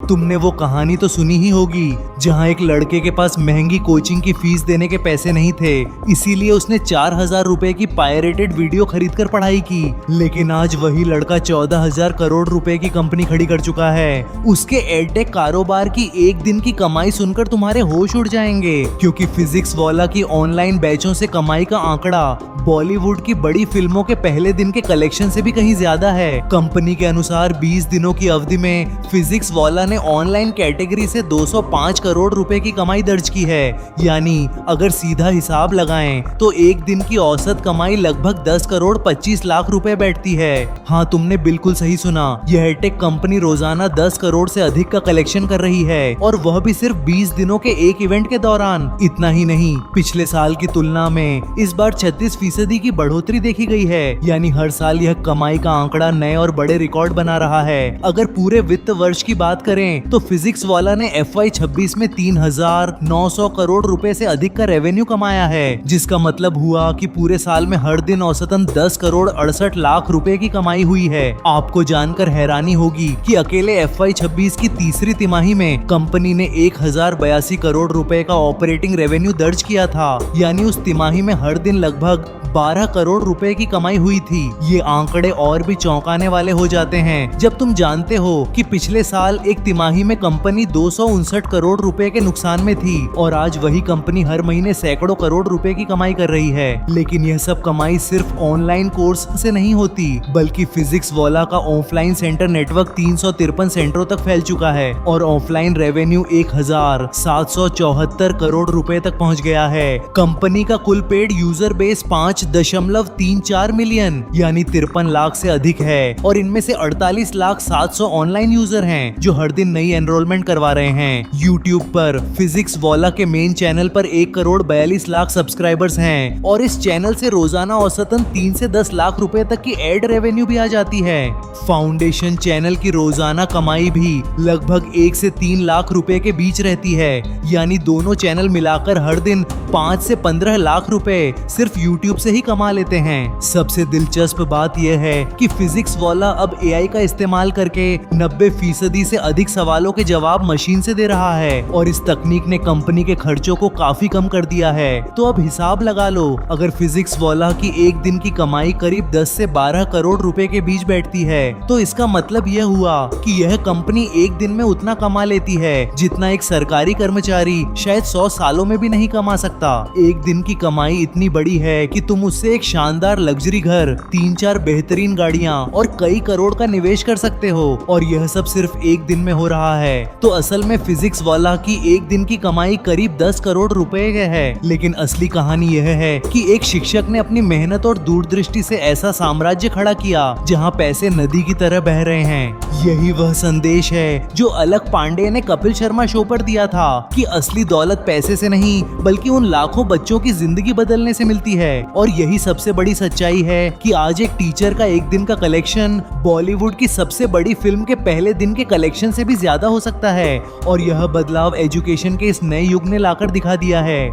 तुमने वो कहानी तो सुनी ही होगी जहां एक लड़के के पास महंगी कोचिंग की फीस देने के पैसे नहीं थे, इसीलिए उसने 4,000 रुपए की पायरेटेड वीडियो खरीद कर पढ़ाई की। लेकिन आज वही लड़का 14,000 करोड़ रुपए की कंपनी खड़ी कर चुका है। उसके एडटेक कारोबार की एक दिन की कमाई सुनकर तुम्हारे होश उड़ जाएंगे, क्योंकि फिजिक्स वाला की ऑनलाइन बैचों से कमाई का आंकड़ा बॉलीवुड की बड़ी फिल्मों के पहले दिन के कलेक्शन से भी कहीं ज्यादा है। कंपनी के अनुसार 20 दिनों की अवधि में फिजिक्स वाला ने ऑनलाइन कैटेगरी से 205 करोड़ रुपए की कमाई दर्ज की है। यानी अगर सीधा हिसाब लगाएं तो एक दिन की औसत कमाई लगभग 10 करोड़ 25 लाख रुपए बैठती है। हाँ, तुमने बिल्कुल सही सुना, यह एडटेक कंपनी रोजाना 10 करोड़ से अधिक का कलेक्शन कर रही है, और वह भी सिर्फ 20 दिनों के एक इवेंट के दौरान। इतना ही नहीं, पिछले साल की तुलना में इस बार 36% की बढ़ोतरी देखी गई है। यानी हर साल यह कमाई का आंकड़ा नए और बड़े रिकॉर्ड बना रहा है। अगर पूरे वित्त वर्ष की बात करें तो फिजिक्स वाला ने FY26 में 3,900 करोड़ रुपए से अधिक का रेवेन्यू कमाया है, जिसका मतलब हुआ कि पूरे साल में हर दिन औसतन 10 करोड़ 68 लाख रुपए की कमाई हुई है। आपको जानकर हैरानी होगी कि अकेले FY26 की तीसरी तिमाही में कंपनी ने 1,082 करोड़ रुपए का ऑपरेटिंग रेवेन्यू दर्ज किया था। यानी उस तिमाही में हर दिन लगभग 12 करोड़ रुपए की कमाई हुई थी। ये आंकड़े और भी चौंकाने वाले हो जाते हैं जब तुम जानते हो कि पिछले साल एक तिमाही में कंपनी 259 करोड़ रुपए के नुकसान में थी, और आज वही कंपनी हर महीने सैकड़ों करोड़ रुपए की कमाई कर रही है। लेकिन यह सब कमाई सिर्फ ऑनलाइन कोर्स से नहीं होती, बल्कि फिजिक्स वाला का ऑफलाइन सेंटर नेटवर्क 353 सेंटरों तक फैल चुका है, और ऑफलाइन रेवेन्यू 1,774 करोड़ रुपए तक पहुंच गया है। कंपनी का कुल पेड यूजर बेस 5.34 मिलियन यानी 53 लाख से अधिक है, और इनमें से 48,700,000 ऑनलाइन यूजर हैं जो हर दिन नई एनरोलमेंट करवा रहे हैं। यूट्यूब पर फिजिक्स वाला के मेन चैनल पर 1 करोड़ 42 लाख सब्सक्राइबर्स हैं, और इस चैनल से रोजाना औसतन 3 से 10 लाख रुपए तक की एड रेवेन्यू भी आ जाती है। फाउंडेशन चैनल की रोजाना कमाई भी लगभग 1 से 3 लाख रुपए के बीच रहती है। यानी दोनों चैनल मिलाकर हर दिन 5 से 15 लाख रुपए सिर्फ यूट्यूब से ही कमा लेते हैं। सबसे दिलचस्प बात यह है कि फिजिक्स वाला अब AI का इस्तेमाल करके 90% से अधिक सवालों के जवाब मशीन से दे रहा है, और इस तकनीक ने कंपनी के खर्चों को काफी कम कर दिया है। तो अब हिसाब लगा लो, अगर फिजिक्स वाला की एक दिन की कमाई करीब 10 से 12 करोड़ रुपए के बीच बैठती है, तो इसका मतलब यह हुआ कि यह कंपनी एक दिन में उतना कमा लेती है जितना एक सरकारी कर्मचारी शायद 100 सालों में भी नहीं कमा सकता। एक दिन की कमाई इतनी बड़ी है कि तुम उससे एक शानदार लग्जरी घर, 3-4 बेहतरीन गाड़ियां और कई करोड़ का निवेश कर सकते हो, और यह सब सिर्फ एक दिन में हो रहा है। तो असल में फिजिक्स वाला की एक दिन की कमाई करीब 10 करोड़ रुपए है। लेकिन असली कहानी यह है कि एक शिक्षक ने अपनी मेहनत और दूरदृष्टि से ऐसा साम्राज्य खड़ा किया जहां पैसे नदी की तरह बह रहे हैं। यही वह संदेश है जो अलक पांडे ने कपिल शर्मा शो पर दिया था कि असली दौलत पैसे से नहीं बल्कि उन लाखों बच्चों की जिंदगी बदलने से मिलती है। और यही सबसे बड़ी सच्चाई है कि आज एक टीचर का एक दिन का कलेक्शन बॉलीवुड की सबसे बड़ी फिल्म के पहले दिन के कलेक्शन से भी ज्यादा हो सकता है, और यह बदलाव एजुकेशन के इस नए युग ने लाकर दिखा दिया है।